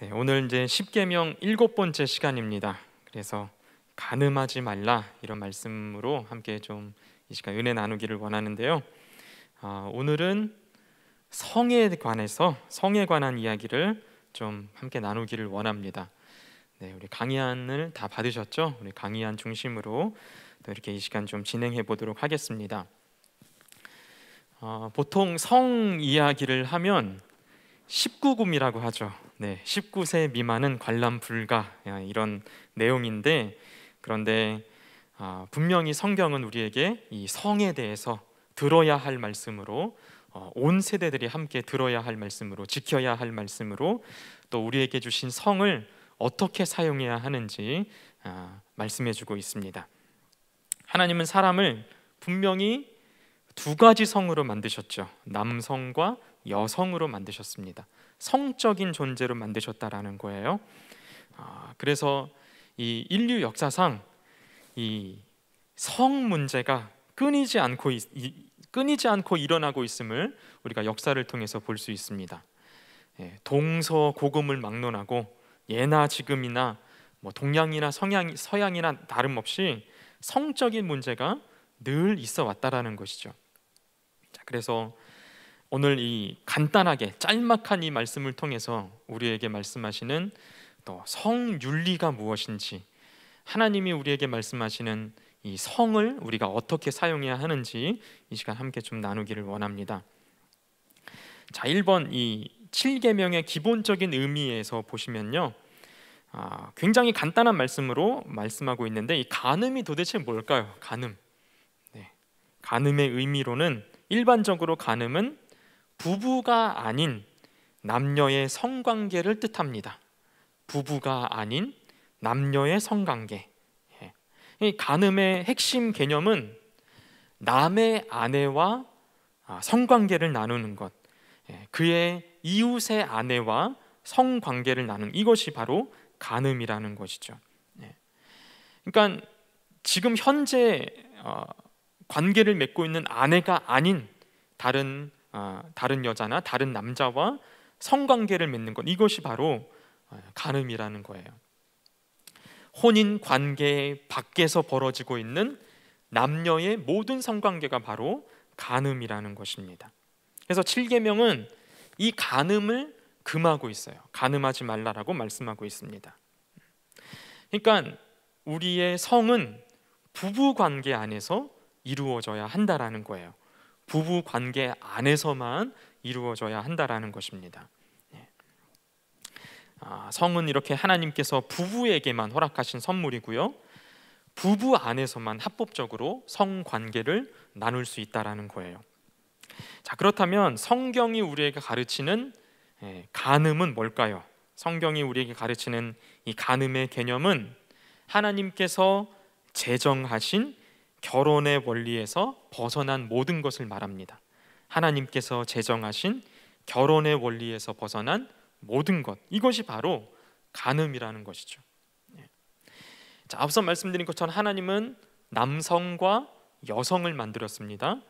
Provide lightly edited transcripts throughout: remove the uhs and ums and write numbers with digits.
네, 오늘 이제 십계명 7번째 시간입니다. 그래서 간음하지 말라 이런 말씀으로 함께 좀 이 시간 은혜 나누기를 원하는데요. 오늘은 성에 관한 이야기를 좀 함께 나누기를 원합니다. 네, 우리 강의안을 다 받으셨죠? 우리 강의안 중심으로 또 이렇게 이 시간 좀 진행해 보도록 하겠습니다. 보통 성 이야기를 하면 19금이라고 하죠. 네, 19세 미만은 관람 불가 이런 내용인데, 그런데 분명히 성경은 우리에게 이 성에 대해서 들어야 할 말씀으로, 온 세대들이 함께 들어야 할 말씀으로, 지켜야 할 말씀으로, 또 우리에게 주신 성을 어떻게 사용해야 하는지 말씀해주고 있습니다. 하나님은 사람을 분명히 두 가지 성으로 만드셨죠. 남성과 여성으로 만드셨습니다. 성적인 존재로 만드셨다라는 거예요. 그래서 이 인류 역사상 이 성 문제가 끊이지 않고 일어나고 있음을 우리가 역사를 통해서 볼 수 있습니다. 동서고금을 막론하고 예나 지금이나 동양이나 서양이나 다름없이 성적인 문제가 늘 있어 왔다라는 것이죠. 그래서 오늘 이 간단하게 짤막한 이 말씀을 통해서 우리에게 말씀하시는 또 성윤리가 무엇인지, 하나님이 우리에게 말씀하시는 이 성을 우리가 어떻게 사용해야 하는지 이 시간 함께 좀 나누기를 원합니다. 자, 1번 이 7계명의 기본적인 의미에서 보시면요, 굉장히 간단한 말씀으로 말씀하고 있는데, 이 간음이 도대체 뭘까요? 간음. 간음의 의미로는 일반적으로 간음은 부부가 아닌 남녀의 성관계를 뜻합니다. 부부가 아닌 남녀의 성관계. 이 간음의 핵심 개념은 남의 아내와 성관계를 나누는 것, 그의 이웃의 아내와 성관계를 나누는 이것이 바로 간음이라는 것이죠. 그러니까 지금 현재 관계를 맺고 있는 아내가 아닌 다른 여자나 다른 남자와 성관계를 맺는 것, 이것이 바로 간음이라는 거예요. 혼인 관계 밖에서 벌어지고 있는 남녀의 모든 성관계가 바로 간음이라는 것입니다. 그래서 7계명은 이 간음을 금하고 있어요. 간음하지 말라라고 말씀하고 있습니다. 그러니까 우리의 성은 부부 관계 안에서 이루어져야 한다라는 거예요. 부부 관계 안에서만 이루어져야 한다라는 것입니다. 성은 이렇게 하나님께서 부부에게만 허락하신 선물이고요, 부부 안에서만 합법적으로 성관계를 나눌 수 있다라는 거예요. 자, 그렇다면 성경이 우리에게 가르치는 간음은 뭘까요? 성경이 우리에게 가르치는 이 간음의 개념은 하나님께서 제정하신 결혼의 원리에서 벗어난 모든 것을 말합니다. 하나님께서 제정하신 결혼의 원리에서 벗어난 모든 것, 이것이 바로 간음이라는 것이죠. 자, 앞서 말씀드린 것처럼 하나님은 남성과 여성을 만들었습니다.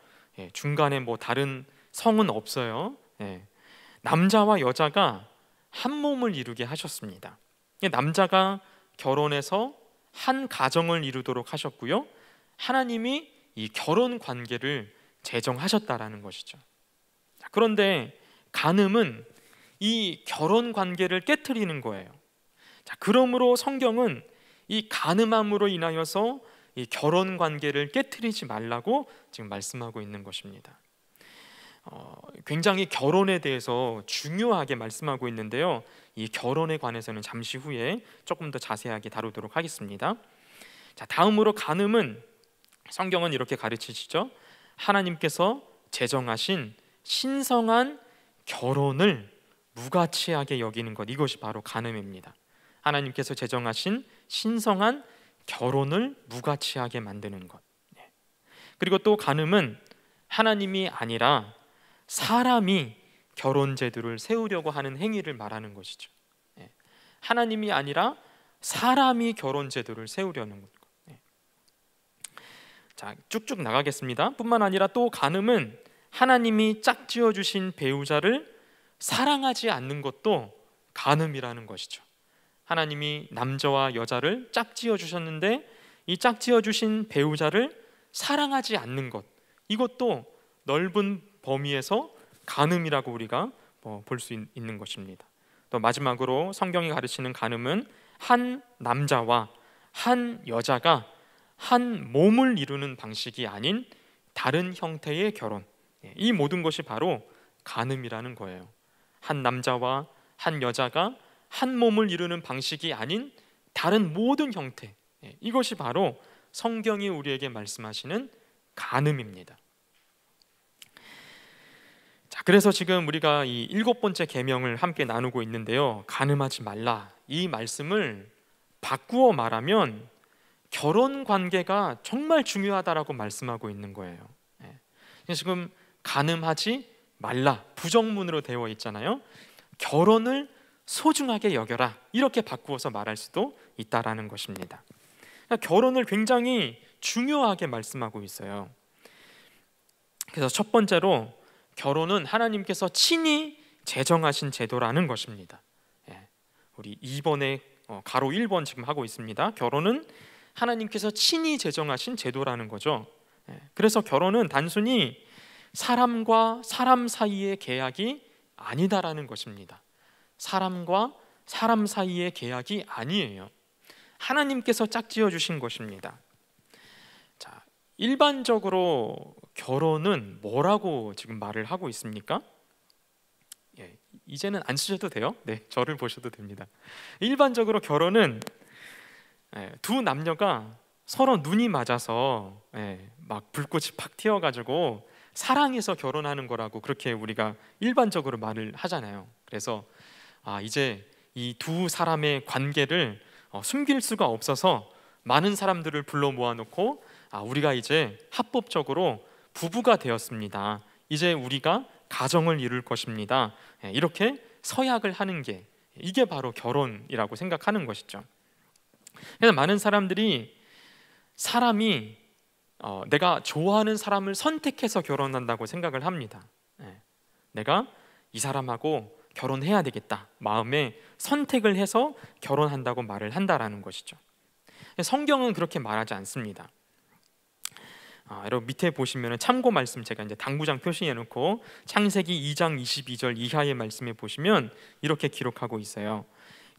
중간에 다른 성은 없어요. 남자와 여자가 한 몸을 이루게 하셨습니다. 남자가 결혼해서 한 가정을 이루도록 하셨고요, 하나님이 이 결혼 관계를 제정하셨다라는 것이죠. 그런데 간음은 이 결혼 관계를 깨트리는 거예요. 자, 그러므로 성경은 이 간음함으로 인하여서 이 결혼 관계를 깨트리지 말라고 지금 말씀하고 있는 것입니다. 굉장히 결혼에 대해서 중요하게 말씀하고 있는데요, 이 결혼에 관해서는 잠시 후에 조금 더 자세하게 다루도록 하겠습니다. 자, 다음으로 간음은 성경은 이렇게 가르치시죠. 하나님께서 제정하신 신성한 결혼을 무가치하게 여기는 것, 이것이 바로 간음입니다. 하나님께서 제정하신 신성한 결혼을 무가치하게 만드는 것. 그리고 또 간음은 하나님이 아니라 사람이 결혼 제도를 세우려고 하는 행위를 말하는 것이죠. 하나님이 아니라 사람이 결혼 제도를 세우려는 것. 자, 쭉쭉 나가겠습니다. 뿐만 아니라 또 간음은 하나님이 짝지어 주신 배우자를 사랑하지 않는 것도 간음이라는 것이죠. 하나님이 남자와 여자를 짝지어 주셨는데 이 짝지어 주신 배우자를 사랑하지 않는 것, 이것도 넓은 범위에서 간음이라고 우리가 볼 수 있는 것입니다. 또 마지막으로 성경이 가르치는 간음은 한 남자와 한 여자가 한 몸을 이루는 방식이 아닌 다른 형태의 결혼, 이 모든 것이 바로 간음이라는 거예요. 한 남자와 한 여자가 한 몸을 이루는 방식이 아닌 다른 모든 형태, 이것이 바로 성경이 우리에게 말씀하시는 간음입니다. 자, 그래서 지금 우리가 이 7번째 계명을 함께 나누고 있는데요, 간음하지 말라, 이 말씀을 바꾸어 말하면 결혼 관계가 정말 중요하다라고 말씀하고 있는 거예요. 지금 간음하지 말라 부정문으로 되어 있잖아요. 결혼을 소중하게 여겨라, 이렇게 바꾸어서 말할 수도 있다라는 것입니다. 그러니까 결혼을 굉장히 중요하게 말씀하고 있어요. 그래서 첫 번째로 결혼은 하나님께서 친히 제정하신 제도라는 것입니다. 우리 2번에 가로 1번 지금 하고 있습니다. 결혼은 하나님께서 친히 제정하신 제도라는 거죠. 그래서 결혼은 단순히 사람과 사람 사이의 계약이 아니다라는 것입니다. 사람과 사람 사이의 계약이 아니에요. 하나님께서 짝지어 주신 것입니다. 자, 일반적으로 결혼은 뭐라고 지금 말을 하고 있습니까? 이제는 안 쓰셔도 돼요. 저를 보셔도 됩니다. 일반적으로 결혼은 두 남녀가 서로 눈이 맞아서 막 불꽃이 팍 튀어가지고 사랑해서 결혼하는 거라고 그렇게 우리가 일반적으로 말을 하잖아요. 그래서 이제 이 두 사람의 관계를 숨길 수가 없어서 많은 사람들을 불러 모아놓고 우리가 이제 합법적으로 부부가 되었습니다. 이제 우리가 가정을 이룰 것입니다. 이렇게 서약을 하는 게, 이게 바로 결혼이라고 생각하는 것이죠. 그래서 많은 사람들이 사람이 내가 좋아하는 사람을 선택해서 결혼한다고 생각을 합니다. 내가 이 사람하고 결혼해야 되겠다, 마음에 선택을 해서 결혼한다고 말을 한다라는 것이죠. 성경은 그렇게 말하지 않습니다. 여러분 밑에 보시면 참고 말씀 제가 이제 당구장 표시해 놓고 창세기 2장 22절 이하의 말씀에 보시면 이렇게 기록하고 있어요.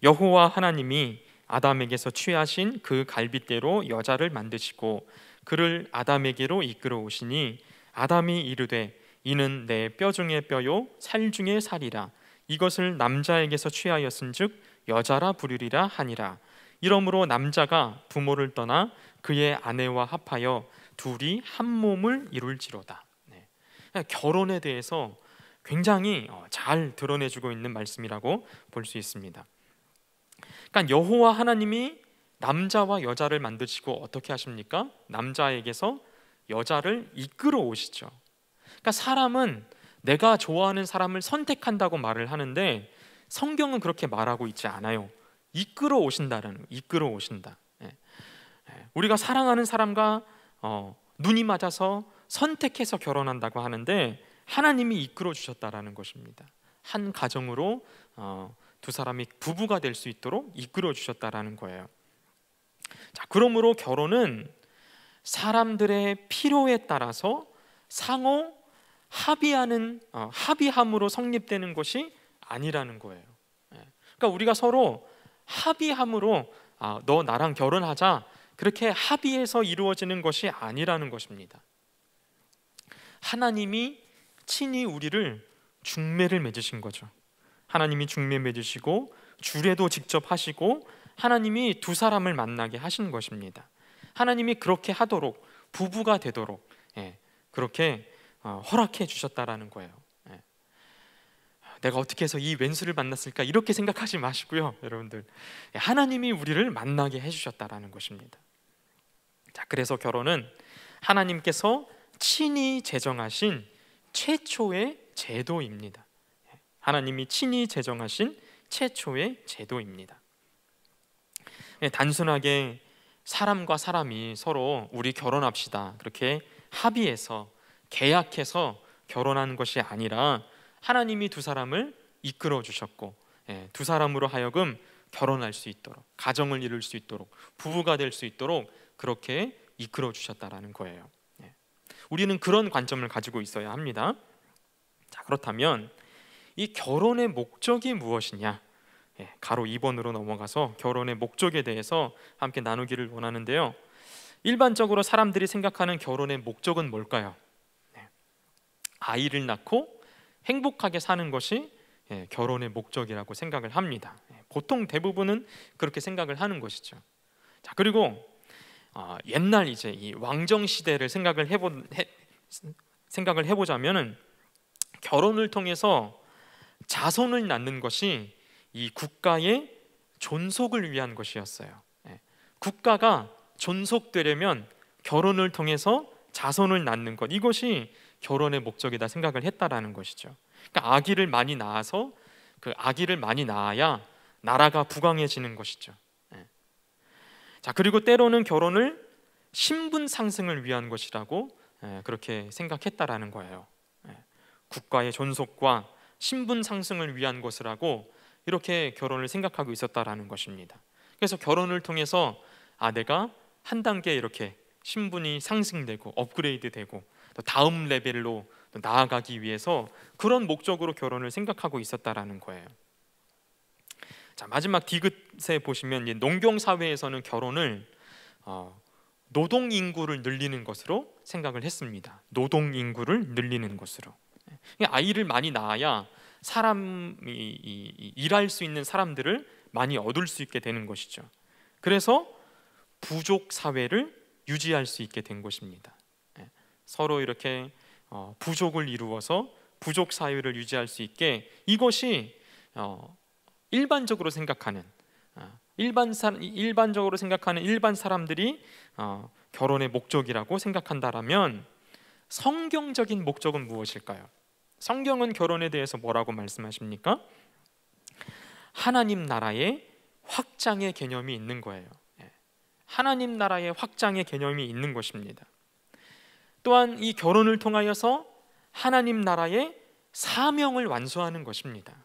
여호와 하나님이 아담에게서 취하신 그 갈빗대로 여자를 만드시고 그를 아담에게로 이끌어 오시니 아담이 이르되 이는 내 뼈 중에 뼈요 살 중에 살이라. 이것을 남자에게서 취하였은즉 여자라 부르리라 하니라. 이러므로 남자가 부모를 떠나 그의 아내와 합하여 둘이 한 몸을 이룰지로다. 결혼에 대해서 굉장히 잘 드러내주고 있는 말씀이라고 볼 수 있습니다. 그러니까 여호와 하나님이 남자와 여자를 만드시고 어떻게 하십니까? 남자에게서 여자를 이끌어 오시죠. 그러니까 사람은 내가 좋아하는 사람을 선택한다고 말을 하는데 성경은 그렇게 말하고 있지 않아요. 이끌어 오신다라는, 이끌어 오신다. 우리가 사랑하는 사람과 눈이 맞아서 선택해서 결혼한다고 하는데 하나님이 이끌어 주셨다라는 것입니다. 한 가정으로 두 사람이 부부가 될 수 있도록 이끌어 주셨다라는 거예요. 자, 그러므로 결혼은 사람들의 필요에 따라서 상호 합의하는 합의함으로 성립되는 것이 아니라는 거예요. 그러니까 우리가 서로 합의함으로 너 나랑 결혼하자, 그렇게 합의해서 이루어지는 것이 아니라는 것입니다. 하나님이 친히 우리를 중매를 맺으신 거죠. 하나님이 중매 맺으시고 주례도 직접 하시고 하나님이 두 사람을 만나게 하신 것입니다. 하나님이 그렇게 하도록, 부부가 되도록 그렇게 허락해 주셨다라는 거예요. 내가 어떻게 해서 이 왼수를 만났을까, 이렇게 생각하지 마시고요, 여러분들. 하나님이 우리를 만나게 해주셨다라는 것입니다. 자, 그래서 결혼은 하나님께서 친히 제정하신 최초의 제도입니다. 하나님이 친히 제정하신 최초의 제도입니다. 단순하게 사람과 사람이 서로 우리 결혼합시다, 그렇게 합의해서 계약해서 결혼하는 것이 아니라 하나님이 두 사람을 이끌어 주셨고 두 사람으로 하여금 결혼할 수 있도록, 가정을 이룰 수 있도록, 부부가 될 수 있도록 그렇게 이끌어 주셨다라는 거예요. 우리는 그런 관점을 가지고 있어야 합니다. 자, 그렇다면 이 결혼의 목적이 무엇이냐? 가로 2번으로 넘어가서 결혼의 목적에 대해서 함께 나누기를 원하는데요. 일반적으로 사람들이 생각하는 결혼의 목적은 뭘까요? 아이를 낳고 행복하게 사는 것이 결혼의 목적이라고 생각을 합니다. 보통 대부분은 그렇게 생각을 하는 것이죠. 자, 그리고 옛날 이제 이 왕정 시대를 생각을 해보자면은 결혼을 통해서 자손을 낳는 것이 이 국가의 존속을 위한 것이었어요. 국가가 존속되려면 결혼을 통해서 자손을 낳는 것, 이것이 결혼의 목적이다 생각을 했다라는 것이죠. 그러니까 아기를 많이 낳아서 그 아기를 많이 낳아야 나라가 부강해지는 것이죠. 자, 그리고 때로는 결혼을 신분 상승을 위한 것이라고 그렇게 생각했다라는 거예요. 국가의 존속과 신분 상승을 위한 것이라고 이렇게 결혼을 생각하고 있었다라는 것입니다. 그래서 결혼을 통해서 내가 한 단계 이렇게 신분이 상승되고 업그레이드되고 또 다음 레벨로 또 나아가기 위해서 그런 목적으로 결혼을 생각하고 있었다라는 거예요. 자, 마지막 디귿에 보시면 농경 사회에서는 결혼을 노동 인구를 늘리는 것으로 생각을 했습니다. 노동 인구를 늘리는 것으로. 아이를 많이 낳아야 사람이 일할 수 있는 사람들을 많이 얻을 수 있게 되는 것이죠. 그래서 부족 사회를 유지할 수 있게 된 것입니다. 서로 이렇게 부족을 이루어서 부족 사회를 유지할 수 있게, 이것이 일반적으로 생각하는 일반 사람들이 결혼의 목적이라고 생각한다라면 성경적인 목적은 무엇일까요? 성경은 결혼에 대해서 뭐라고 말씀하십니까? 하나님 나라의 확장의 개념이 있는 거예요. 하나님 나라의 확장의 개념이 있는 것입니다. 또한 이 결혼을 통하여서 하나님 나라의 사명을 완수하는 것입니다.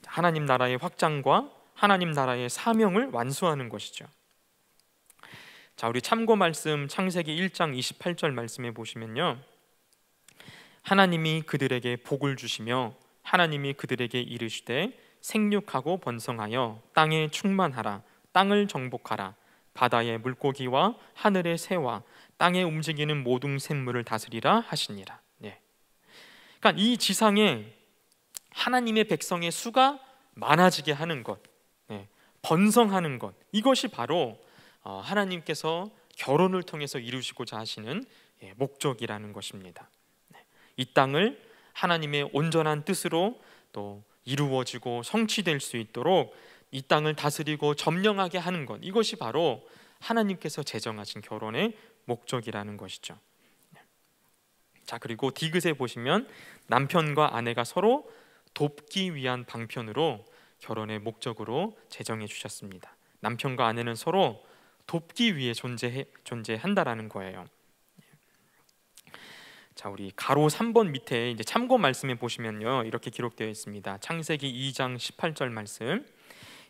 하나님 나라의 확장과 하나님 나라의 사명을 완수하는 것이죠. 자, 우리 참고 말씀 창세기 1장 28절 말씀에 보시면요, 하나님이 그들에게 복을 주시며 하나님이 그들에게 이르시되 생육하고 번성하여 땅에 충만하라, 땅을 정복하라, 바다의 물고기와 하늘의 새와 땅에 움직이는 모든 생물을 다스리라 하시니라. 그러니까 이 지상에 하나님의 백성의 수가 많아지게 하는 것, 번성하는 것, 이것이 바로 하나님께서 결혼을 통해서 이루시고자 하시는 목적이라는 것입니다. 이 땅을 하나님의 온전한 뜻으로 또 이루어지고 성취될 수 있도록 이 땅을 다스리고 점령하게 하는 것, 이것이 바로 하나님께서 제정하신 결혼의 목적이라는 것이죠. 자, 그리고 디귿에 보시면 남편과 아내가 서로 돕기 위한 방편으로 결혼의 목적으로 제정해 주셨습니다. 남편과 아내는 서로 돕기 위해 존재한다라는 거예요. 자, 우리 가로 3번 밑에 이제 참고 말씀에 보시면요, 이렇게 기록되어 있습니다. 창세기 2장 18절 말씀.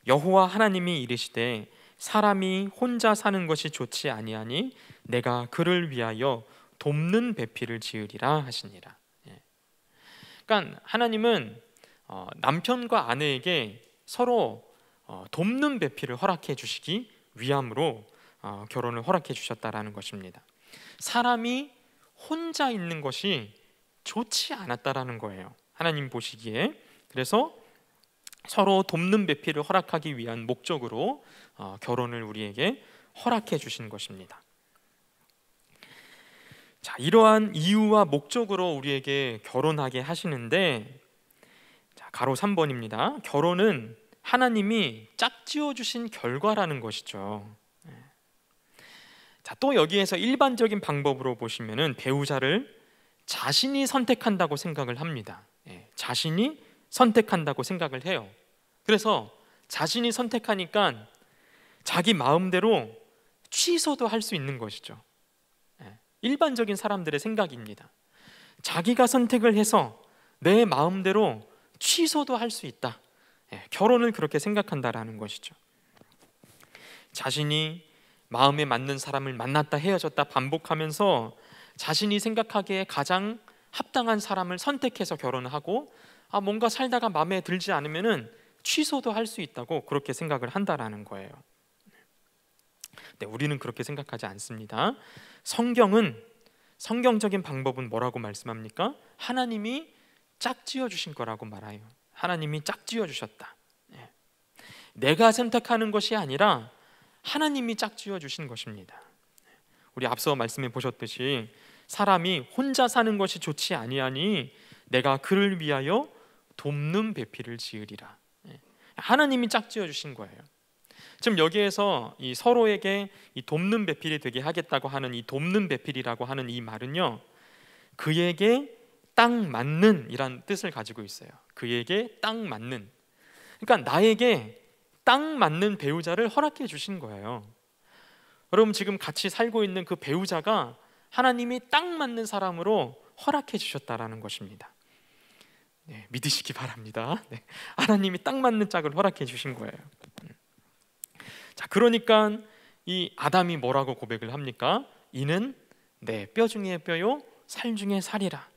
여호와 하나님이 이르시되 사람이 혼자 사는 것이 좋지 아니하니 내가 그를 위하여 돕는 배필을 지으리라 하시니라. 그러니까 하나님은 남편과 아내에게 서로 돕는 배필을 허락해 주시기 위함으로 결혼을 허락해 주셨다라는 것입니다. 사람이 혼자 있는 것이 좋지 않았다라는 거예요, 하나님 보시기에. 그래서 서로 돕는 배필을 허락하기 위한 목적으로 결혼을 우리에게 허락해 주신 것입니다. 자, 이러한 이유와 목적으로 우리에게 결혼하게 하시는데, 자, 가로 3번입니다. 결혼은 하나님이 짝지어 주신 결과라는 것이죠. 자, 또 여기에서 일반적인 방법으로 보시면은 배우자를 자신이 선택한다고 생각을 합니다. 자신이 선택한다고 생각을 해요. 그래서 자신이 선택하니까 자기 마음대로 취소도 할 수 있는 것이죠. 일반적인 사람들의 생각입니다. 자기가 선택을 해서 내 마음대로 취소도 할 수 있다. 결혼을 그렇게 생각한다라는 것이죠. 자신이 마음에 맞는 사람을 만났다 헤어졌다 반복하면서 자신이 생각하기에 가장 합당한 사람을 선택해서 결혼을 하고, 뭔가 살다가 마음에 들지 않으면은 취소도 할 수 있다고 그렇게 생각을 한다라는 거예요. 네, 우리는 그렇게 생각하지 않습니다. 성경적인 방법은 뭐라고 말씀합니까? 하나님이 짝지어 주신 거라고 말해요. 하나님이 짝지어 주셨다. 내가 선택하는 것이 아니라 하나님이 짝지어 주신 것입니다. 우리 앞서 말씀해 보셨듯이 사람이 혼자 사는 것이 좋지 아니하니 내가 그를 위하여 돕는 배필을 지으리라. 하나님이 짝지어 주신 거예요. 지금 여기에서 이 서로에게 이 돕는 배필이 되게 하겠다고 하는 이 돕는 배필이라고 하는 이 말은요, 그에게 딱 맞는 이란 뜻을 가지고 있어요. 그에게 딱 맞는, 그러니까 나에게 딱 맞는 배우자를 허락해 주신 거예요. 여러분, 지금 같이 살고 있는 그 배우자가 하나님이 딱 맞는 사람으로 허락해 주셨다라는 것입니다. 네, 믿으시기 바랍니다. 네, 하나님이 딱 맞는 짝을 허락해 주신 거예요. 자, 그러니까 이 아담이 뭐라고 고백을 합니까? 이는 내 뼈 중에 뼈요 살 중에 살이라.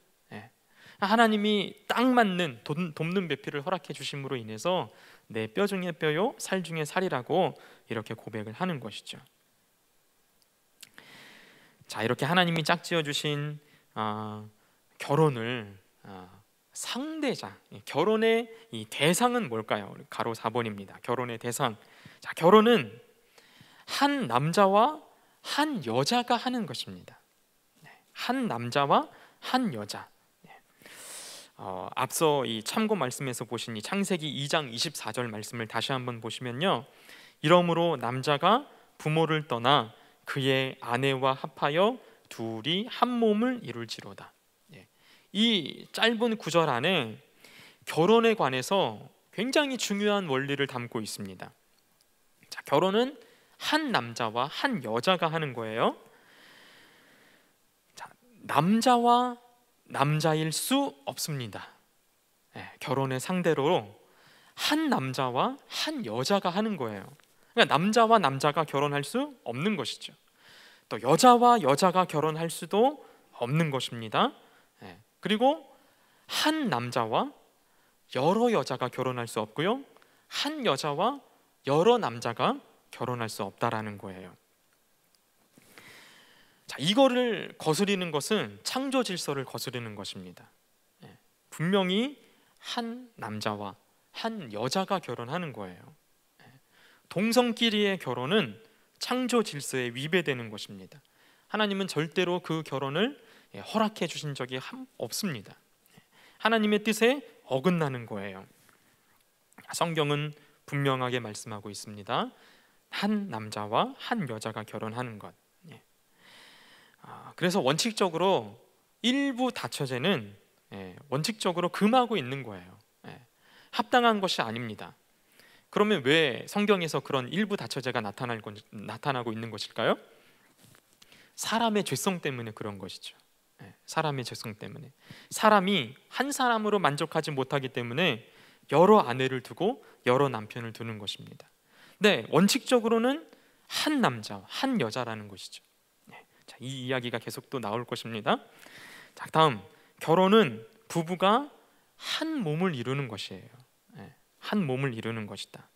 하나님이 딱 맞는 돕는 배필을 허락해 주심으로 인해서 내 뼈 중에 뼈요 살 중에 살이라고 이렇게 고백을 하는 것이죠. 자, 이렇게 하나님이 짝지어 주신 결혼을 상대자, 결혼의 이 대상은 뭘까요? 가로 4번입니다. 결혼의 대상. 자, 결혼은 한 남자와 한 여자가 하는 것입니다. 한 남자와 한 여자. 앞서 이 참고 말씀에서 보신 이 창세기 2장 24절 말씀을 다시 한번 보시면요, 이러므로 남자가 부모를 떠나 그의 아내와 합하여 둘이 한 몸을 이룰지로다. 이 짧은 구절 안에 결혼에 관해서 굉장히 중요한 원리를 담고 있습니다. 자, 결혼은 한 남자와 한 여자가 하는 거예요. 자, 남자와 남자일 수 없습니다. 결혼의 상대로 한 남자와 한 여자가 하는 거예요. 그러니까 남자와 남자가 결혼할 수 없는 것이죠. 또 여자와 여자가 결혼할 수도 없는 것입니다. 그리고 한 남자와 여러 여자가 결혼할 수 없고요, 한 여자와 여러 남자가 결혼할 수 없다라는 거예요. 자, 이거를 거스리는 것은 창조 질서를 거스르는 것입니다. 분명히 한 남자와 한 여자가 결혼하는 거예요. 동성끼리의 결혼은 창조 질서에 위배되는 것입니다. 하나님은 절대로 그 결혼을 허락해 주신 적이 없습니다. 하나님의 뜻에 어긋나는 거예요. 성경은 분명하게 말씀하고 있습니다. 한 남자와 한 여자가 결혼하는 것. 그래서 원칙적으로 일부 다처제는 원칙적으로 금하고 있는 거예요. 합당한 것이 아닙니다. 그러면 왜 성경에서 그런 일부 다처제가 나타나고 있는 것일까요? 사람의 죄성 때문에 그런 것이죠. 사람의 죄성 때문에 사람이 한 사람으로 만족하지 못하기 때문에 여러 아내를 두고 여러 남편을 두는 것입니다. 네, 원칙적으로는 한 남자, 한 여자라는 것이죠. 자, 이 이야기가 계속 또 나올 것입니다. 자, 다음, 결혼은 부부가 한 몸을 이루는 것이에요. 한 몸을 이루는 것이다.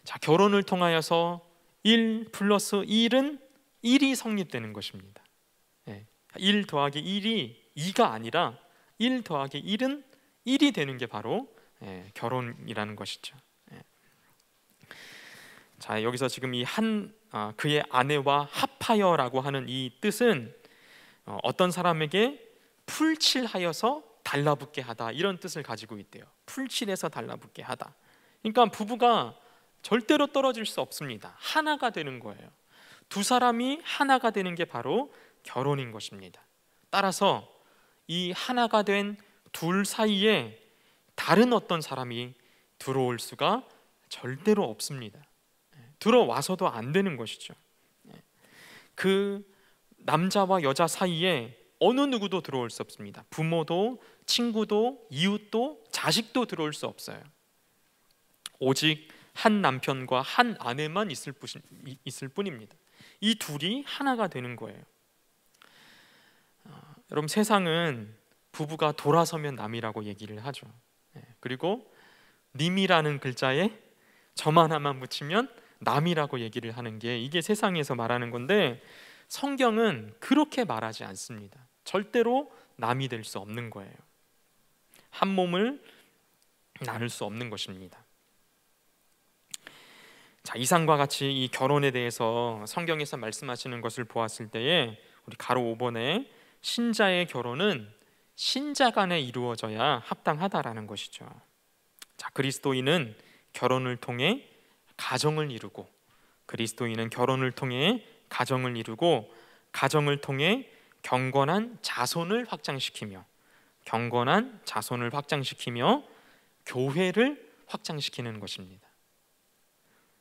자, 결혼을 통하여서 1 플러스 1은 1이 성립되는 것입니다. 1 더하기 1이 2가 아니라 1 더하기 1은 1이 되는 게 바로 결혼이라는 것이죠. 자, 여기서 지금 이 그의 아내와 합하여라고 하는 이 뜻은 어떤 사람에게 풀칠하여서 달라붙게 하다, 이런 뜻을 가지고 있대요. 풀칠해서 달라붙게 하다. 그러니까 부부가 절대로 떨어질 수 없습니다. 하나가 되는 거예요. 두 사람이 하나가 되는 게 바로 결혼인 것입니다. 따라서 이 하나가 된 둘 사이에 다른 어떤 사람이 들어올 수가 절대로 없습니다. 들어와서도 안 되는 것이죠. 그 남자와 여자 사이에 어느 누구도 들어올 수 없습니다. 부모도, 친구도, 이웃도, 자식도 들어올 수 없어요. 오직 한 남편과 한 아내만 있을 뿐입니다. 이 둘이 하나가 되는 거예요. 여러분, 세상은 부부가 돌아서면 남이라고 얘기를 하죠. 그리고 님이라는 글자에 점 하나만 붙이면 남이라고 얘기를 하는 게 이게 세상에서 말하는 건데, 성경은 그렇게 말하지 않습니다. 절대로 남이 될 수 없는 거예요. 한 몸을 나눌 수 없는 것입니다. 자, 이상과 같이 이 결혼에 대해서 성경에서 말씀하시는 것을 보았을 때에 우리 가로 5번에 신자의 결혼은 신자 간에 이루어져야 합당하다라는 것이죠. 자, 그리스도인은 결혼을 통해 가정을 이루고, 그리스도인은 결혼을 통해 가정을 이루고, 가정을 통해 경건한 자손을 확장시키며, 경건한 자손을 확장시키며 교회를 확장시키는 것입니다.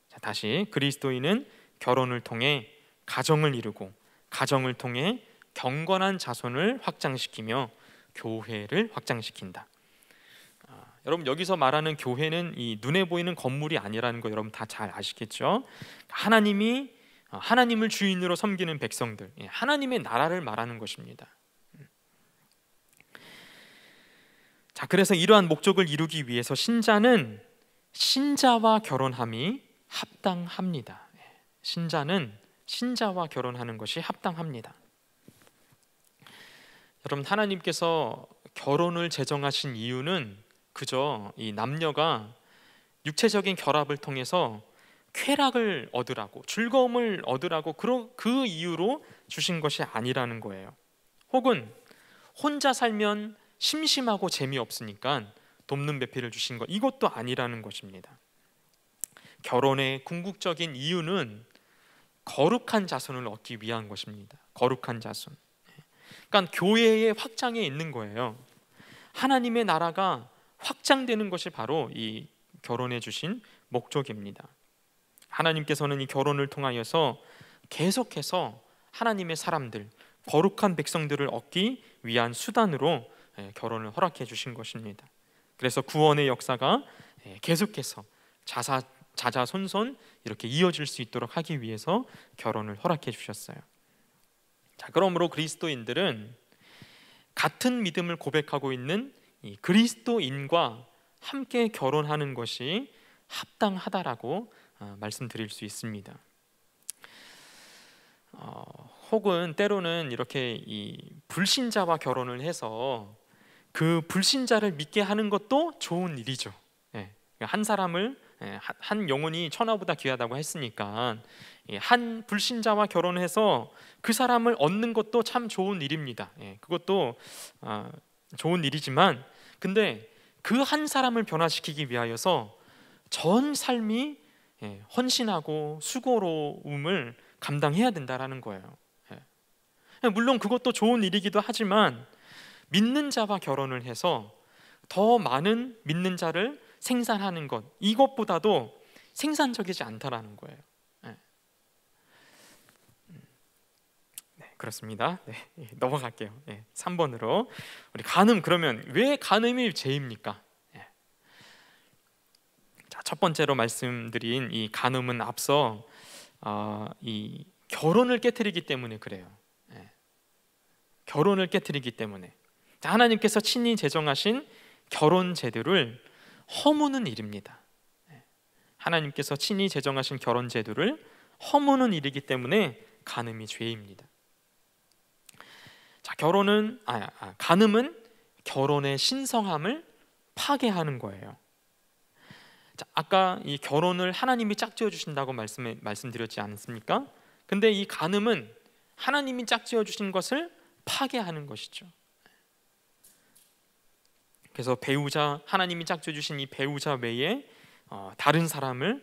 자, 다시, 그리스도인은 결혼을 통해 가정을 이루고, 가정을 통해 경건한 자손을 확장시키며 교회를 확장시킨다. 여러분, 여기서 말하는 교회는 이 눈에 보이는 건물이 아니라는 거 여러분 다 잘 아시겠죠? 하나님을 주인으로 섬기는 백성들, 하나님의 나라를 말하는 것입니다. 자, 그래서 이러한 목적을 이루기 위해서 신자는 신자와 결혼함이 합당합니다. 신자는 신자와 결혼하는 것이 합당합니다. 여러분, 하나님께서 결혼을 제정하신 이유는 그저 이 남녀가 육체적인 결합을 통해서 쾌락을 얻으라고, 즐거움을 얻으라고 그 이유로 주신 것이 아니라는 거예요. 혹은 혼자 살면 심심하고 재미없으니까 돕는 배필을 주신 것, 이것도 아니라는 것입니다. 결혼의 궁극적인 이유는 거룩한 자손을 얻기 위한 것입니다. 거룩한 자손. 그러니까 교회의 확장에 있는 거예요. 하나님의 나라가 확장되는 것이 바로 이 결혼해 주신 목적입니다. 하나님께서는 이 결혼을 통하여서 계속해서 하나님의 사람들, 거룩한 백성들을 얻기 위한 수단으로 결혼을 허락해 주신 것입니다. 그래서 구원의 역사가 계속해서 자자손손 이렇게 이어질 수 있도록 하기 위해서 결혼을 허락해 주셨어요. 자, 그러므로 그리스도인들은 같은 믿음을 고백하고 있는 이 그리스도인과 함께 결혼하는 것이 합당하다라고 말씀드릴 수 있습니다. 혹은 때로는 이렇게 이 불신자와 결혼을 해서 그 불신자를 믿게 하는 것도 좋은 일이죠. 한 사람을, 한 영혼이 천하보다 귀하다고 했으니까 한 불신자와 결혼해서 그 사람을 얻는 것도 참 좋은 일입니다. 그것도 좋은 일이지만, 근데 그 한 사람을 변화시키기 위하여서 전 삶이 헌신하고 수고로움을 감당해야 된다라는 거예요. 물론 그것도 좋은 일이기도 하지만, 믿는 자와 결혼을 해서 더 많은 믿는 자를 생산하는 것, 이것보다도 생산적이지 않다라는 거예요. 그렇습니다. 넘어갈게요. 3번으로 우리 간음. 그러면 왜 간음이 죄입니까? 자, 첫 번째로 말씀드린 이 간음은 앞서 이 결혼을 깨트리기 때문에 그래요. 결혼을 깨트리기 때문에. 자, 하나님께서 친히 제정하신 결혼 제도를 허무는 일입니다. 하나님께서 친히 제정하신 결혼 제도를 허무는 일이기 때문에 간음이 죄입니다. 자, 간음은 결혼의 신성함을 파괴하는 거예요. 자, 아까 이 결혼을 하나님이 짝지어 주신다고 말씀드렸지 않습니까? 근데 이 간음은 하나님이 짝지어 주신 것을 파괴하는 것이죠. 그래서 하나님이 짝지어 주신 이 배우자 외에 다른 사람을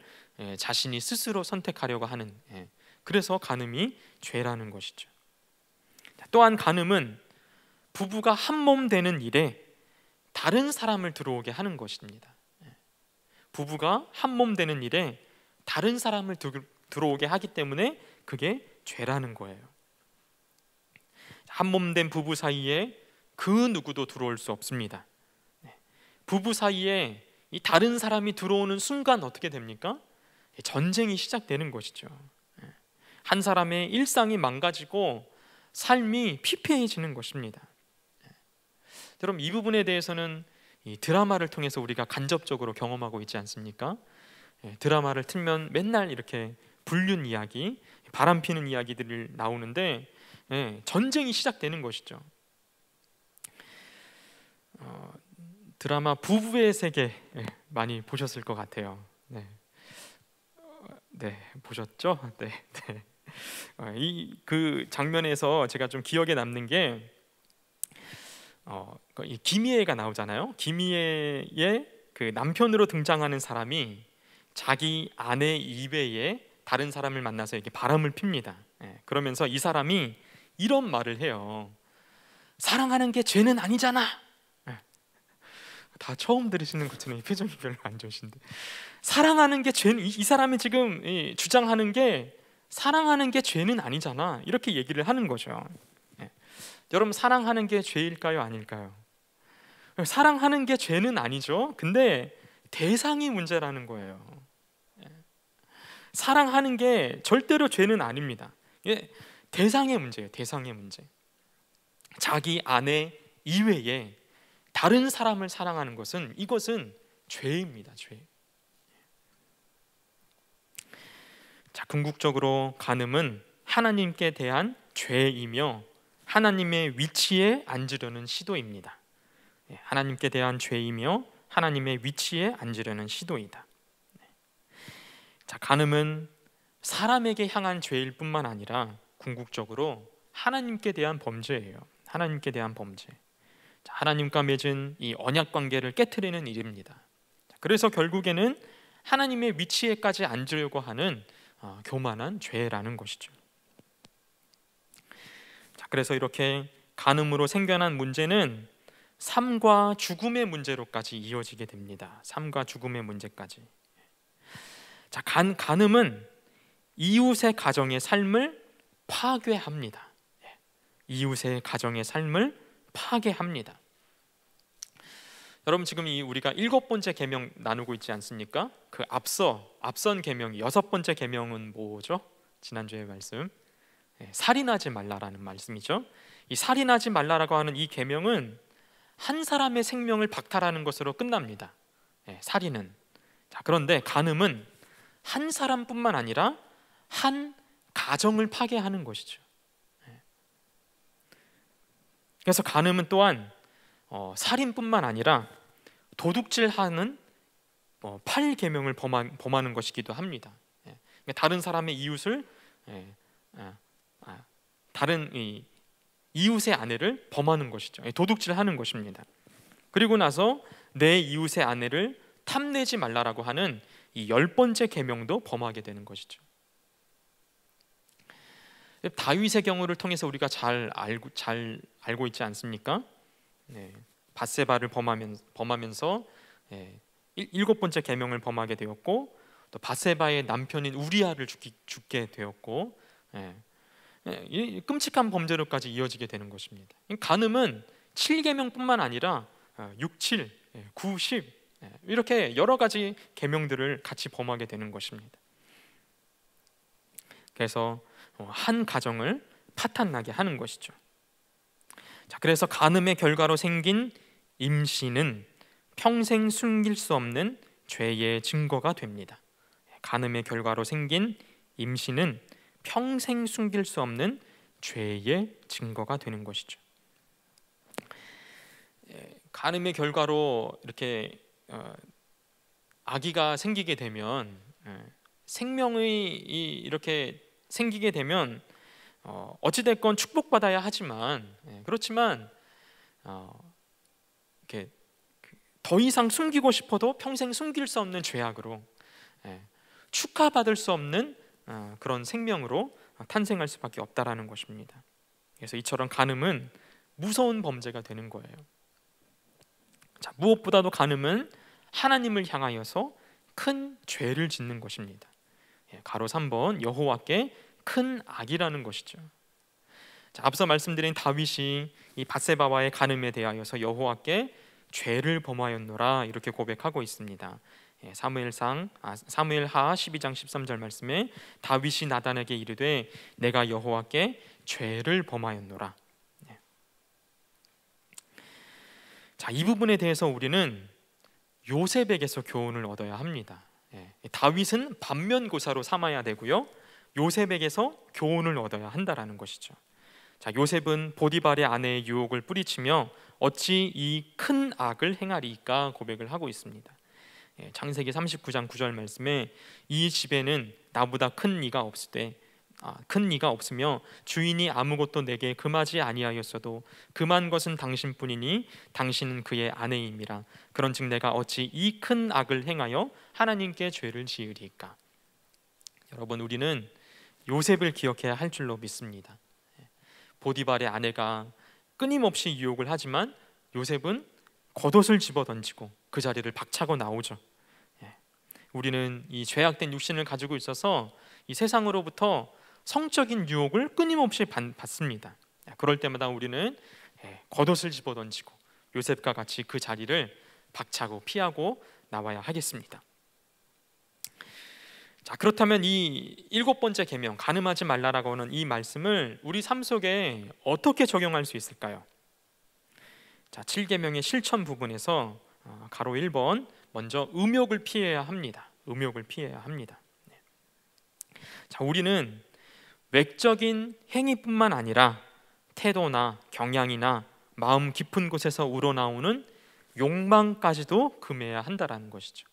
자신이 스스로 선택하려고 하는, 그래서 간음이 죄라는 것이죠. 또한 간음은 부부가 한 몸 되는 일에 다른 사람을 들어오게 하는 것입니다. 부부가 한 몸 되는 일에 다른 사람을 들어오게 하기 때문에 그게 죄라는 거예요. 한 몸 된 부부 사이에 그 누구도 들어올 수 없습니다. 부부 사이에 이 다른 사람이 들어오는 순간 어떻게 됩니까? 전쟁이 시작되는 것이죠. 한 사람의 일상이 망가지고 삶이 피폐해지는 것입니다. 여러분, 이 부분에 대해서는 이 드라마를 통해서 우리가 간접적으로 경험하고 있지 않습니까? 드라마를 틀면 맨날 이렇게 불륜 이야기, 바람피는 이야기들이 나오는데 전쟁이 시작되는 것이죠. 드라마 부부의 세계 많이 보셨을 것 같아요. 네, 보셨죠? 네. 이 그 장면에서 제가 좀 기억에 남는 게 이 김희애가 나오잖아요. 김희애의 그 남편으로 등장하는 사람이 자기 아내 이외에 다른 사람을 만나서 이렇게 바람을 핍니다. 그러면서 이 사람이 이런 말을 해요. 사랑하는 게 죄는 아니잖아. 다 처음 들으시는 것처럼 이 표정이 별로 안 좋으신데, 사랑하는 게 죄는, 이 사람이 지금 주장하는 게 사랑하는 게 죄는 아니잖아, 이렇게 얘기를 하는 거죠. 여러분, 사랑하는 게 죄일까요, 아닐까요? 사랑하는 게 죄는 아니죠. 근데 대상이 문제라는 거예요. 사랑하는 게 절대로 죄는 아닙니다. 대상의 문제예요. 대상의 문제. 자기 아내 이외에 다른 사람을 사랑하는 것은, 이것은 죄입니다. 죄. 자, 궁극적으로 간음은 하나님께 대한 죄이며 하나님의 위치에 앉으려는 시도입니다. 하나님께 대한 죄이며 하나님의 위치에 앉으려는 시도이다. 자, 간음은 사람에게 향한 죄일 뿐만 아니라 궁극적으로 하나님께 대한 범죄예요. 하나님께 대한 범죄. 자, 하나님과 맺은 이 언약 관계를 깨트리는 일입니다. 자, 그래서 결국에는 하나님의 위치에까지 앉으려고 하는 교만한 죄라는 것이죠. 자, 그래서 이렇게 간음으로 생겨난 문제는 삶과 죽음의 문제로까지 이어지게 됩니다. 삶과 죽음의 문제까지. 자, 간음은 이웃의 가정의 삶을 파괴합니다. 이웃의 가정의 삶을 파괴합니다. 여러분, 지금 우리가 7번째 계명 나누고 있지 않습니까? 그 앞선 계명 6번째 계명은 뭐죠? 지난주의 말씀, 살인하지 말라라는 말씀이죠. 이 살인하지 말라라고 하는 이 계명은 한 사람의 생명을 박탈하는 것으로 끝납니다. 살인은. 자, 그런데 간음은 한 사람뿐만 아니라 한 가정을 파괴하는 것이죠. 그래서 간음은 또한 살인뿐만 아니라 도둑질하는 8계명을 범하는 것이기도 합니다. 다른 사람의 이웃을, 다른 이웃의 아내를 범하는 것이죠. 도둑질하는 것입니다. 그리고 나서 내 이웃의 아내를 탐내지 말라라고 하는 이 10번째 계명도 범하게 되는 것이죠. 다윗의 경우를 통해서 우리가 잘 알고 있지 않습니까? 밧세바를 범하면서 7번째 계명을 범하게 되었고, 또 밧세바의 남편인 우리아를 죽게 되었고, 이 끔찍한 범죄로까지 이어지게 되는 것입니다. 간음은 7계명뿐만 아니라 6, 7, 9, 10 이렇게 여러 가지 계명들을 같이 범하게 되는 것입니다. 그래서 한 가정을 파탄나게 하는 것이죠. 자, 그래서 간음의 결과로 생긴 임신은 평생 숨길 수 없는 죄의 증거가 됩니다. 간음의 결과로 생긴 임신은 평생 숨길 수 없는 죄의 증거가 되는 것이죠. 간음의 결과로 이렇게 아기가 생기게 되면, 생명이 이렇게 생기게 되면 어찌됐건 축복받아야 하지만, 그렇지만 이렇게 더 이상 숨기고 싶어도 평생 숨길 수 없는 죄악으로, 축하받을 수 없는 그런 생명으로 탄생할 수밖에 없다라는 것입니다. 그래서 이처럼 간음은 무서운 범죄가 되는 거예요. 자, 무엇보다도 간음은 하나님을 향하여서 큰 죄를 짓는 것입니다. 가로 3번 여호와께 큰 악이라는 것이죠. 자, 앞서 말씀드린 다윗이 이 밧세바와의 간음에 대하여서 여호와께 죄를 범하였노라 이렇게 고백하고 있습니다. 사무엘하 12장 13절 말씀에 다윗이 나단에게 이르되 내가 여호와께 죄를 범하였노라. 자, 이 부분에 대해서 우리는 요셉에게서 교훈을 얻어야 합니다. 다윗은 반면교사로 삼아야 되고요, 요셉에게서 교훈을 얻어야 한다라는 것이죠. 자, 요셉은 보디발의 아내의 유혹을 뿌리치며 어찌 이 큰 악을 행하리까 고백을 하고 있습니다. 창세기 39장 9절 말씀에 이 집에는 나보다 큰 이가 없으며 주인이 아무것도 내게 금하지 아니하였어도 금한 것은 당신뿐이니 당신은 그의 아내임이라. 그런즉 내가 어찌 이 큰 악을 행하여 하나님께 죄를 지으리까. 여러분, 우리는 요셉을 기억해야 할 줄로 믿습니다. 보디발의 아내가 끊임없이 유혹을 하지만 요셉은 겉옷을 집어던지고 그 자리를 박차고 나오죠. 우리는 이 죄악된 육신을 가지고 있어서 이 세상으로부터 성적인 유혹을 끊임없이 받습니다. 그럴 때마다 우리는 겉옷을 집어던지고 요셉과 같이 그 자리를 박차고 피하고 나와야 하겠습니다. 자, 그렇다면 이 7번째 계명, 간음하지 말라라고 하는 이 말씀을 우리 삶 속에 어떻게 적용할 수 있을까요? 자, 7계명의 실천 부분에서 가로 1번, 먼저 음욕을 피해야 합니다. 음욕을 피해야 합니다. 자, 우리는 외적인 행위뿐만 아니라 태도나 경향이나 마음 깊은 곳에서 우러나오는 욕망까지도 금해야 한다라는 것이죠.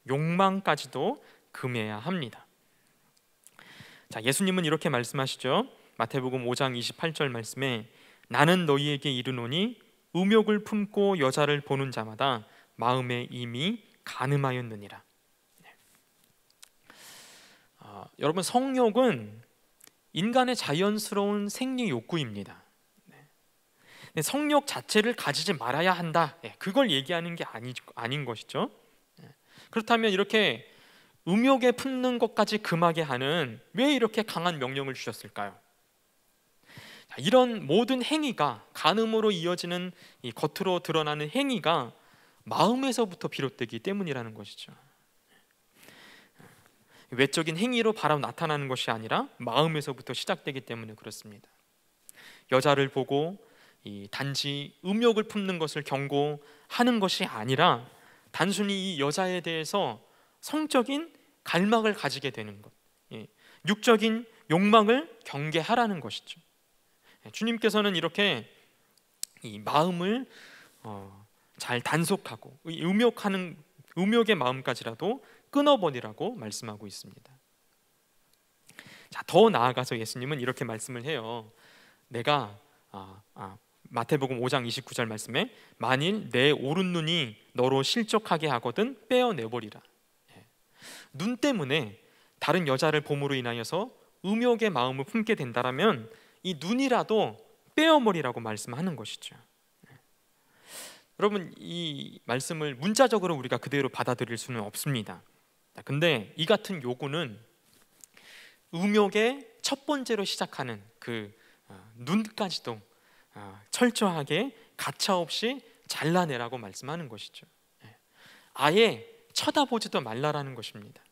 욕망까지도 금해야 합니다. 자, 예수님은 이렇게 말씀하시죠. 마태복음 5장 28절 말씀에 나는 너희에게 이르노니 음욕을 품고 여자를 보는 자마다 마음에 이미 간음하였느니라. 여러분, 성욕은 인간의 자연스러운 생리 욕구입니다. 성욕 자체를 가지지 말아야 한다, 그걸 얘기하는 게 아닌 것이죠. 그렇다면 이렇게 음욕에 품는 것까지 금하게 하는 왜 이렇게 강한 명령을 주셨을까요? 이런 모든 행위가, 간음으로 이어지는 이 겉으로 드러나는 행위가 마음에서부터 비롯되기 때문이라는 것이죠. 외적인 행위로 바로 나타나는 것이 아니라 마음에서부터 시작되기 때문에 그렇습니다. 여자를 보고 단지 음욕을 품는 것을 경고하는 것이 아니라 단순히 이 여자에 대해서 성적인 갈망을 가지게 되는 것, 육적인 욕망을 경계하라는 것이죠. 주님께서는 이렇게 이 마음을 잘 단속하고 음욕의 마음까지라도 끊어버리라고 말씀하고 있습니다. 자, 더 나아가서 예수님은 이렇게 말씀을 해요. 내가 마태복음 5장 29절 말씀에 만일 내 오른 눈이 너로 실족하게 하거든 빼어내버리라. 눈 때문에 다른 여자를 봄으로 인하여서 음욕의 마음을 품게 된다라면 이 눈이라도 빼어버리라고 말씀하는 것이죠. 여러분, 이 말씀을 문자적으로 우리가 그대로 받아들일 수는 없습니다. 근데 이 같은 요구는 음욕의 첫 번째로 시작하는 그 눈까지도 철저하게 가차없이 잘라내라고 말씀하는 것이죠. 아예 쳐다보지도 말라라는 것입니다.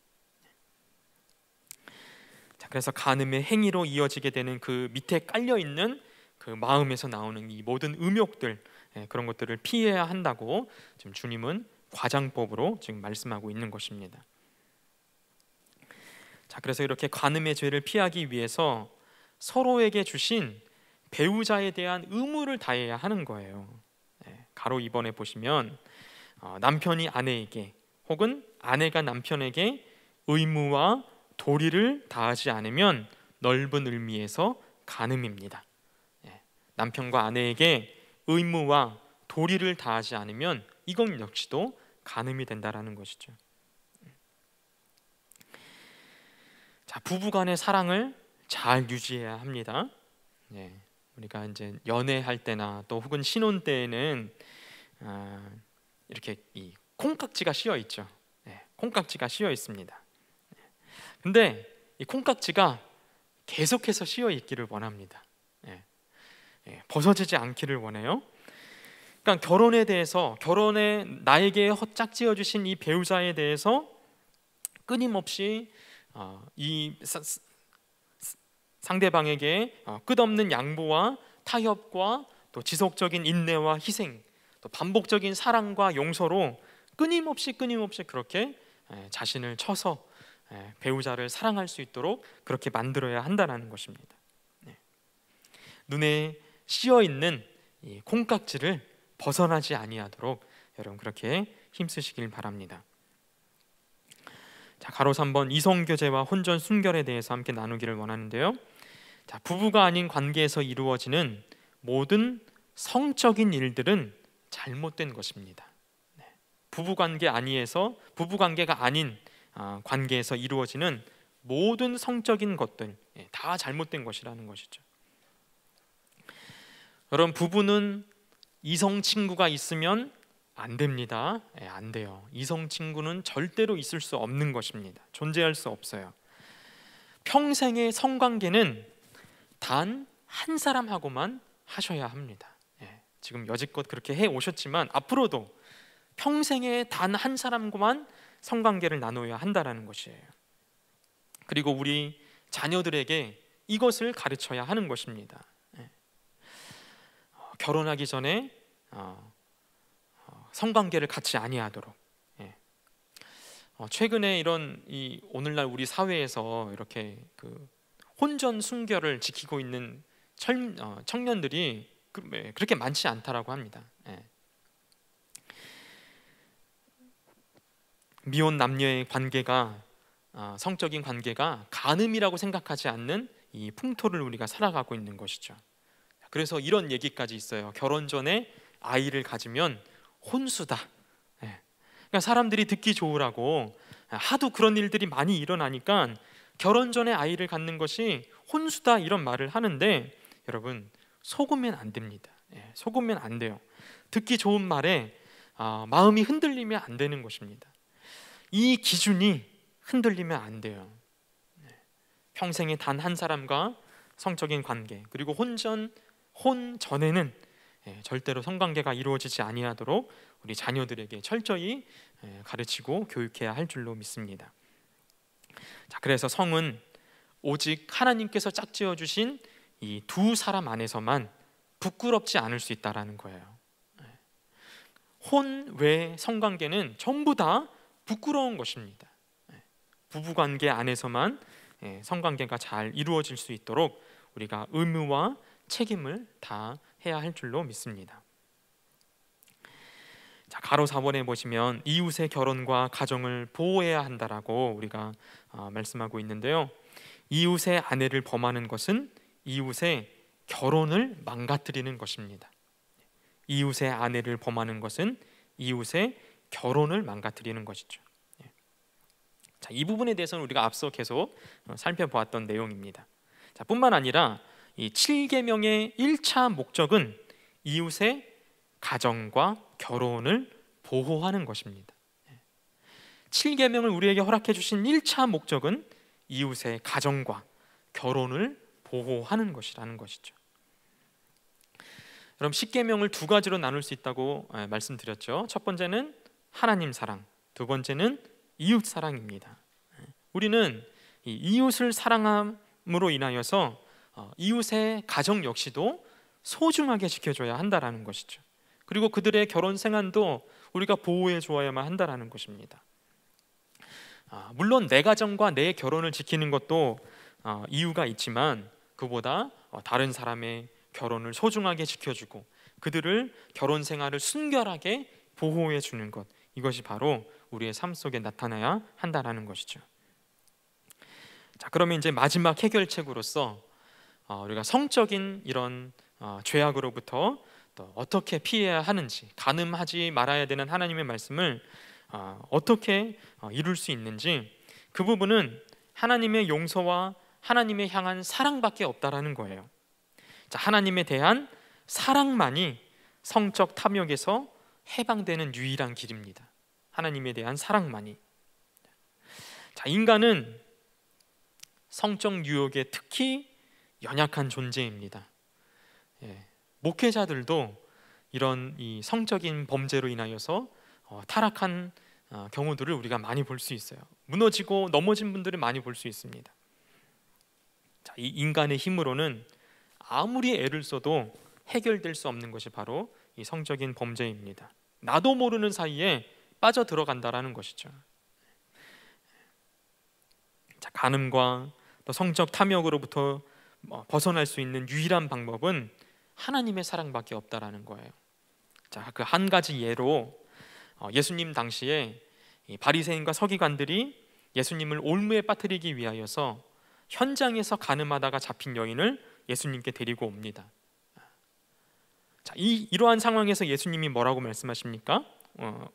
자, 그래서 간음의 행위로 이어지게 되는 그 밑에 깔려있는 그 마음에서 나오는 이 모든 음욕들, 그런 것들을 피해야 한다고 지금 주님은 과장법으로 지금 말씀하고 있는 것입니다. 자, 그래서 이렇게 간음의 죄를 피하기 위해서 서로에게 주신 배우자에 대한 의무를 다해야 하는 거예요. 가로 2번에 보시면 남편이 아내에게 혹은 아내가 남편에게 의무와 도리를 다하지 않으면 넓은 의미에서 간음입니다. 남편과 아내에게 의무와 도리를 다하지 않으면 이것 역시도 간음이 된다라는 것이죠. 자, 부부간의 사랑을 잘 유지해야 합니다. 우리가 이제 연애할 때나 또 혹은 신혼 때에는 이렇게 이 콩깍지가 씌어 있죠. 콩깍지가 씌어 있습니다. 근데 이 콩깍지가 계속해서 씌어 있기를 원합니다. 벗어지지 않기를 원해요. 그러니까 결혼에 대해서, 결혼에 나에게 짝지어 주신 이 배우자에 대해서 끊임없이 이 상대방에게 끝없는 양보와 타협과 또 지속적인 인내와 희생, 또 반복적인 사랑과 용서로 끊임없이 그렇게 자신을 쳐서 배우자를 사랑할 수 있도록 그렇게 만들어야 한다는 것입니다. 눈에 씌어 있는 이 콩깍지를 벗어나지 아니하도록 여러분 그렇게 힘쓰시길 바랍니다. 자, 가로 3번 이성교제와 혼전 순결에 대해서 함께 나누기를 원하는데요. 자, 부부가 아닌 관계에서 이루어지는 모든 성적인 일들은 잘못된 것입니다. 부부관계가 아닌 관계에서 이루어지는 모든 성적인 것들 다 잘못된 것이라는 것이죠. 여러분, 부부는 이성 친구가 있으면 안 됩니다. 안 돼요. 이성 친구는 절대로 있을 수 없는 것입니다. 존재할 수 없어요. 평생의 성관계는 단 한 사람하고만 하셔야 합니다. 지금 여지껏 그렇게 해 오셨지만 앞으로도 평생에 단 한 사람과만 성관계를 나눠야 한다는 것이에요. 그리고 우리 자녀들에게 이것을 가르쳐야 하는 것입니다. 결혼하기 전에 성관계를 갖지 아니하도록. 최근에 이런 오늘날 우리 사회에서 이렇게 그 혼전 순결을 지키고 있는 청년들이 그렇게 많지 않다라고 합니다. 미혼 남녀의 관계가 성적인 관계가 간음이라고 생각하지 않는 이 풍토를 우리가 살아가고 있는 것이죠. 그래서 이런 얘기까지 있어요. 결혼 전에 아이를 가지면 혼수다. 그러니까 사람들이 듣기 좋으라고 하도 그런 일들이 많이 일어나니까 결혼 전에 아이를 갖는 것이 혼수다 이런 말을 하는데, 여러분 속으면 안 됩니다. 속으면 안 돼요. 듣기 좋은 말에 마음이 흔들리면 안 되는 것입니다. 이 기준이 흔들리면 안 돼요. 평생에 단 한 사람과 성적인 관계, 그리고 혼 전에는 절대로 성관계가 이루어지지 아니하도록 우리 자녀들에게 철저히 가르치고 교육해야 할 줄로 믿습니다. 자, 그래서 성은 오직 하나님께서 짝지어 주신 이 두 사람 안에서만 부끄럽지 않을 수 있다라는 거예요. 혼 외 성관계는 전부 다 부끄러운 것입니다. 부부관계 안에서만 성관계가 잘 이루어질 수 있도록 우리가 의무와 책임을 다 해야 할 줄로 믿습니다. 자, 가로 4번에 보시면 이웃의 결혼과 가정을 보호해야 한다라고 우리가 말씀하고 있는데요. 이웃의 아내를 범하는 것은 이웃의 결혼을 망가뜨리는 것입니다. 이웃의 아내를 범하는 것은 이웃의 결혼을 망가뜨리는 것이죠. 자, 이 부분에 대해서는 우리가 앞서 계속 살펴보았던 내용입니다. 자, 뿐만 아니라 이 7계명의 1차 목적은 이웃의 가정과 결혼을 보호하는 것입니다. 7계명을 우리에게 허락해 주신 1차 목적은 이웃의 가정과 결혼을 보호하는 것이라는 것이죠. 여러분, 10계명을 두 가지로 나눌 수 있다고 말씀드렸죠. 첫 번째는 하나님 사랑, 두 번째는 이웃 사랑입니다. 우리는 이 이웃을 사랑함으로 인하여서 이웃의 가정 역시도 소중하게 지켜줘야 한다라는 것이죠. 그리고 그들의 결혼 생활도 우리가 보호해 주어야만 한다라는 것입니다. 물론 내 가정과 내 결혼을 지키는 것도 이유가 있지만, 그보다 다른 사람의 결혼을 소중하게 지켜주고 그들을 결혼 생활을 순결하게 보호해 주는 것, 이것이 바로 우리의 삶 속에 나타나야 한다라는 것이죠. 자, 그러면 이제 마지막 해결책으로서 우리가 성적인 이런 죄악으로부터 또 어떻게 피해야 하는지, 간음하지 말아야 되는 하나님의 말씀을 어떻게 이룰 수 있는지, 그 부분은 하나님의 용서와 하나님의 향한 사랑밖에 없다라는 거예요. 자, 하나님에 대한 사랑만이 성적 탐욕에서 해방되는 유일한 길입니다. 하나님에 대한 사랑만이. 자, 인간은 성적 유혹에 특히 연약한 존재입니다. 목회자들도 이런 이 성적인 범죄로 인하여서 타락한 경우들을 우리가 많이 볼 수 있어요. 무너지고 넘어진 분들을 많이 볼 수 있습니다. 자, 이 인간의 힘으로는 아무리 애를 써도 해결될 수 없는 것이 바로 이 성적인 범죄입니다. 나도 모르는 사이에 빠져 들어간다라는 것이죠. 자, 간음과 또 성적 탐욕으로부터 벗어날 수 있는 유일한 방법은 하나님의 사랑밖에 없다라는 거예요. 자, 그 한 가지 예로 예수님 당시에 이 바리새인과 서기관들이 예수님을 올무에 빠뜨리기 위하여서 현장에서 간음하다가 잡힌 여인을 예수님께 데리고 옵니다. 자, 이러한 상황에서 예수님이 뭐라고 말씀하십니까?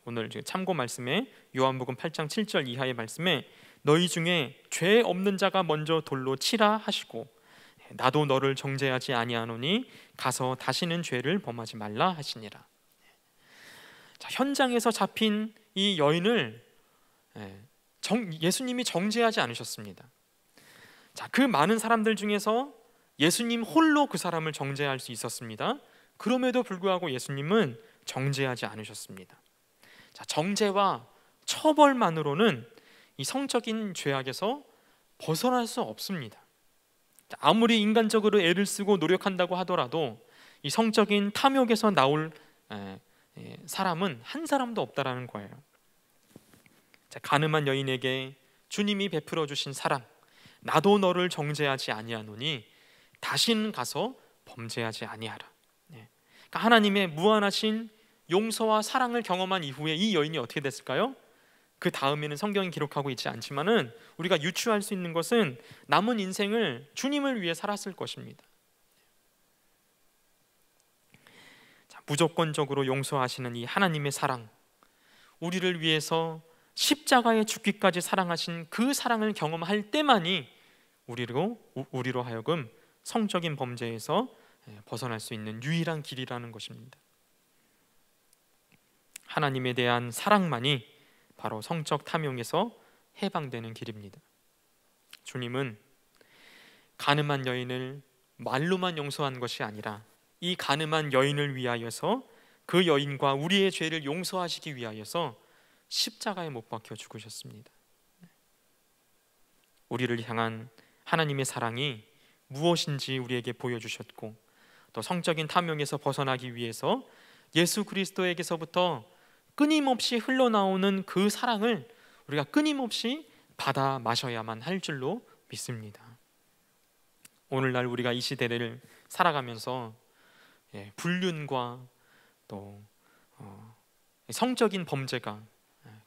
오늘 참고 말씀에 요한복음 8장 7절 이하의 말씀에 너희 중에 죄 없는 자가 먼저 돌로 치라 하시고 나도 너를 정죄하지 아니하노니 가서 다시는 죄를 범하지 말라 하시니라. 자, 현장에서 잡힌 이 여인을 예수님이 정죄하지 않으셨습니다. 자, 그 많은 사람들 중에서 예수님 홀로 그 사람을 정죄할 수 있었습니다. 그럼에도 불구하고 예수님은 정죄하지 않으셨습니다. 자, 정죄와 처벌만으로는 이 성적인 죄악에서 벗어날 수 없습니다. 자, 아무리 인간적으로 애를 쓰고 노력한다고 하더라도 이 성적인 탐욕에서 나올 사람은 한 사람도 없다라는 거예요. 자, 간음한 여인에게 주님이 베풀어 주신 사랑, 나도 너를 정죄하지 아니하노니 다시는 가서 범죄하지 아니하라. 그러니까 하나님의 무한하신 용서와 사랑을 경험한 이후에 이 여인이 어떻게 됐을까요? 그 다음에는 성경이 기록하고 있지 않지만은 우리가 유추할 수 있는 것은 남은 인생을 주님을 위해 살았을 것입니다. 자, 무조건적으로 용서하시는 이 하나님의 사랑, 우리를 위해서 십자가에 죽기까지 사랑하신 그 사랑을 경험할 때만이 우리로 하여금 성적인 범죄에서 벗어날 수 있는 유일한 길이라는 것입니다. 하나님에 대한 사랑만이 바로 성적 탐욕에서 해방되는 길입니다. 주님은 간음한 여인을 말로만 용서한 것이 아니라 이 간음한 여인을 위하여서 그 여인과 우리의 죄를 용서하시기 위하여서 십자가에 못 박혀 죽으셨습니다. 우리를 향한 하나님의 사랑이 무엇인지 우리에게 보여주셨고 또 성적인 탐욕에서 벗어나기 위해서 예수 그리스도에게서부터 끊임없이 흘러나오는 그 사랑을 우리가 끊임없이 받아 마셔야만 할 줄로 믿습니다. 오늘날 우리가 이 시대를 살아가면서 불륜과 또 성적인 범죄가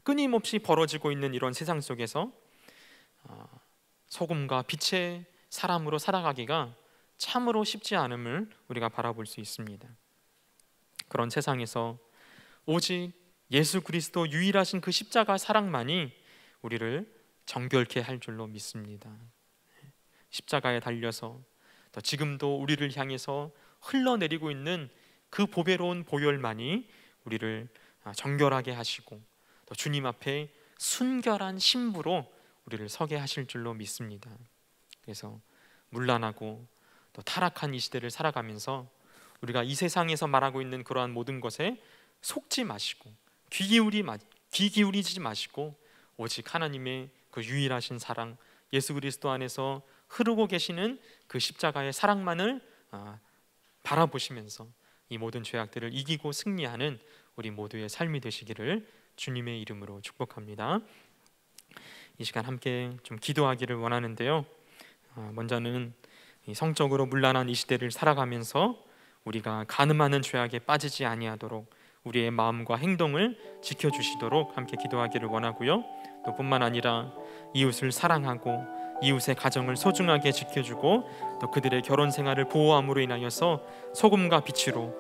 끊임없이 벌어지고 있는 이런 세상 속에서 소금과 빛의 사람으로 살아가기가 참으로 쉽지 않음을 우리가 바라볼 수 있습니다. 그런 세상에서 오직 예수 그리스도 유일하신 그 십자가 사랑만이 우리를 정결케 할 줄로 믿습니다. 십자가에 달려서 또 지금도 우리를 향해서 흘러내리고 있는 그 보배로운 보혈만이 우리를 정결하게 하시고 또 주님 앞에 순결한 신부로 우리를 서게 하실 줄로 믿습니다. 그래서 문란하고 또 타락한 이 시대를 살아가면서 우리가 이 세상에서 말하고 있는 그러한 모든 것에 속지 마시고 귀 기울이지 마시고 오직 하나님의 그 유일하신 사랑, 예수 그리스도 안에서 흐르고 계시는 그 십자가의 사랑만을 바라보시면서 이 모든 죄악들을 이기고 승리하는 우리 모두의 삶이 되시기를 주님의 이름으로 축복합니다. 이 시간 함께 좀 기도하기를 원하는데요. 먼저는 이 성적으로 문란한 이 시대를 살아가면서 우리가 간음하는 죄악에 빠지지 아니하도록 우리의 마음과 행동을 지켜주시도록 함께 기도하기를 원하고요. 또 뿐만 아니라 이웃을 사랑하고 이웃의 가정을 소중하게 지켜주고 또 그들의 결혼 생활을 보호함으로 인하여서 소금과 빛으로